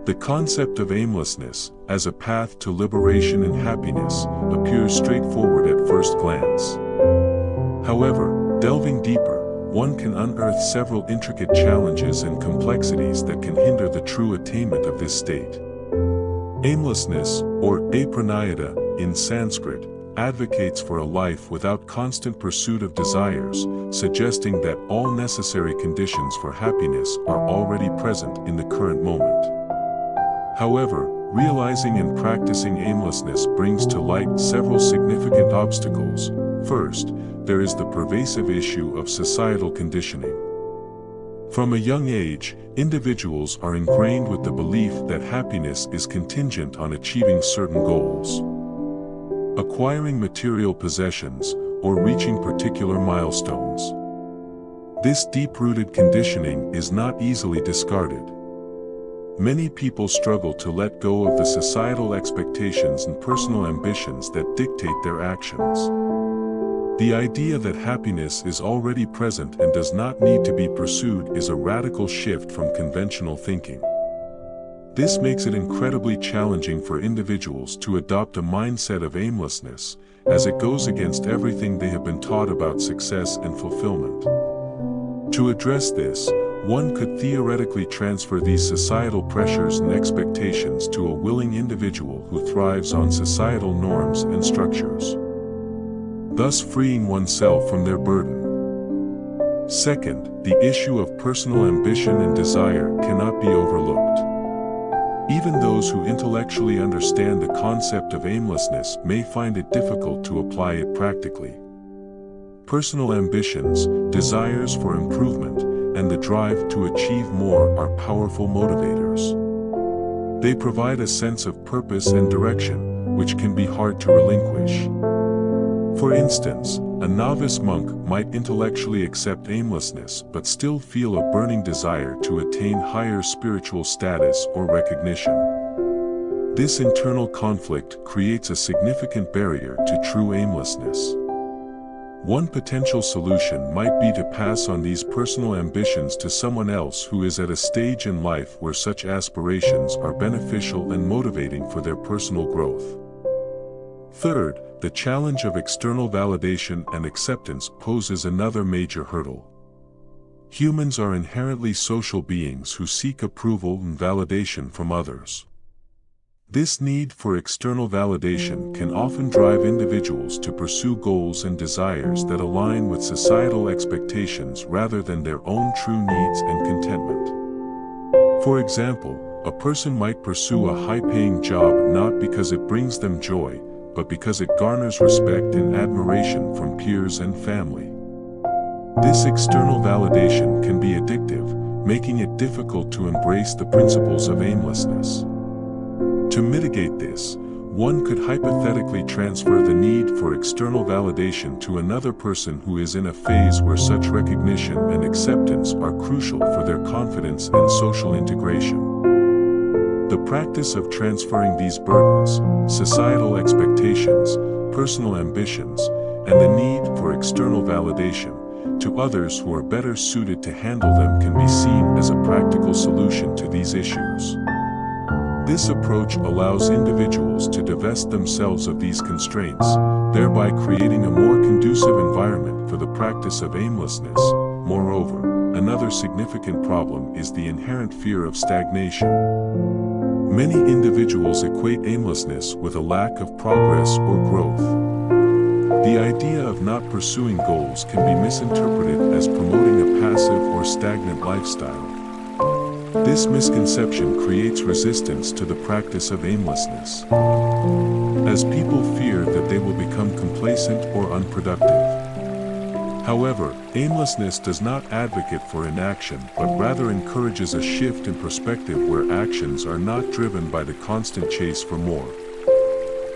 The concept of aimlessness, as a path to liberation and happiness, appears straightforward at first glance. However, delving deeper, one can unearth several intricate challenges and complexities that can hinder the true attainment of this state. Aimlessness, or apranihita, in Sanskrit, advocates for a life without constant pursuit of desires, suggesting that all necessary conditions for happiness are already present in the current moment. However, realizing and practicing aimlessness brings to light several significant obstacles. First, there is the pervasive issue of societal conditioning. From a young age, individuals are ingrained with the belief that happiness is contingent on achieving certain goals, acquiring material possessions, or reaching particular milestones. This deep-rooted conditioning is not easily discarded. Many people struggle to let go of the societal expectations and personal ambitions that dictate their actions. The idea that happiness is already present and does not need to be pursued is a radical shift from conventional thinking. This makes it incredibly challenging for individuals to adopt a mindset of aimlessness, as it goes against everything they have been taught about success and fulfillment. To address this, one could theoretically transfer these societal pressures and expectations to a willing individual who thrives on societal norms and structures, thus freeing oneself from their burden. Second, the issue of personal ambition and desire cannot be overlooked. Even those who intellectually understand the concept of aimlessness may find it difficult to apply it practically. Personal ambitions, desires for improvement, and the drive to achieve more are powerful motivators. They provide a sense of purpose and direction, which can be hard to relinquish. For instance, a novice monk might intellectually accept aimlessness but still feel a burning desire to attain higher spiritual status or recognition. This internal conflict creates a significant barrier to true aimlessness. One potential solution might be to pass on these personal ambitions to someone else who is at a stage in life where such aspirations are beneficial and motivating for their personal growth. Third, the challenge of external validation and acceptance poses another major hurdle. Humans are inherently social beings who seek approval and validation from others. This need for external validation can often drive individuals to pursue goals and desires that align with societal expectations rather than their own true needs and contentment. For example, a person might pursue a high-paying job not because it brings them joy, but because it garners respect and admiration from peers and family. This external validation can be addictive, making it difficult to embrace the principles of aimlessness. To mitigate this, one could hypothetically transfer the need for external validation to another person who is in a phase where such recognition and acceptance are crucial for their confidence and social integration. The practice of transferring these burdens, societal expectations, personal ambitions, and the need for external validation, to others who are better suited to handle them can be seen as a practical solution to these issues. This approach allows individuals to divest themselves of these constraints, thereby creating a more conducive environment for the practice of aimlessness. Moreover, another significant problem is the inherent fear of stagnation. Many individuals equate aimlessness with a lack of progress or growth. The idea of not pursuing goals can be misinterpreted as promoting a passive or stagnant lifestyle. This misconception creates resistance to the practice of aimlessness, as people fear that they will become complacent or unproductive. However, aimlessness does not advocate for inaction but rather encourages a shift in perspective where actions are not driven by the constant chase for more.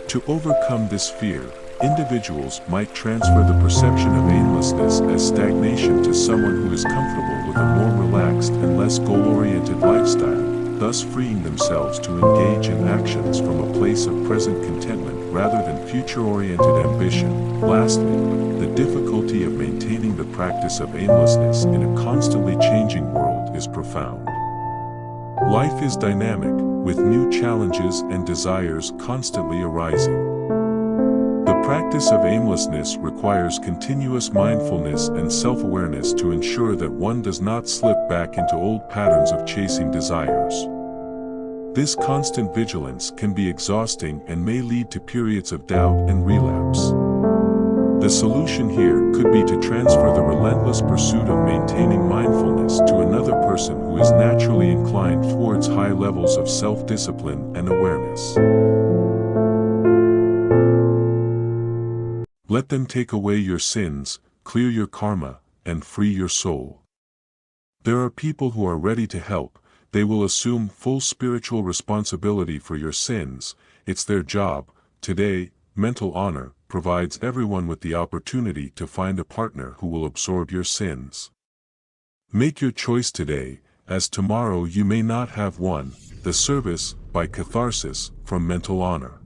To overcome this fear, individuals might transfer the perception of aimlessness as stagnation to someone who is comfortable with a more relaxed and less goal-oriented lifestyle, thus freeing themselves to engage in actions from a place of present contentment rather than future-oriented ambition. Lastly, the difficulty of maintaining the practice of aimlessness in a constantly changing world is profound. Life is dynamic, with new challenges and desires constantly arising. The practice of aimlessness requires continuous mindfulness and self-awareness to ensure that one does not slip back into old patterns of chasing desires. This constant vigilance can be exhausting and may lead to periods of doubt and relapse. The solution here could be to transfer the relentless pursuit of maintaining mindfulness to another person who is naturally inclined towards high levels of self-discipline and awareness. Let them take away your sins, clear your karma, and free your soul. There are people who are ready to help. They will assume full spiritual responsibility for your sins. It's their job. Today, mental honor provides everyone with the opportunity to find a partner who will absorb your sins. Make your choice today, as tomorrow you may not have one. The Service, by Catharsis, from Mental Honor.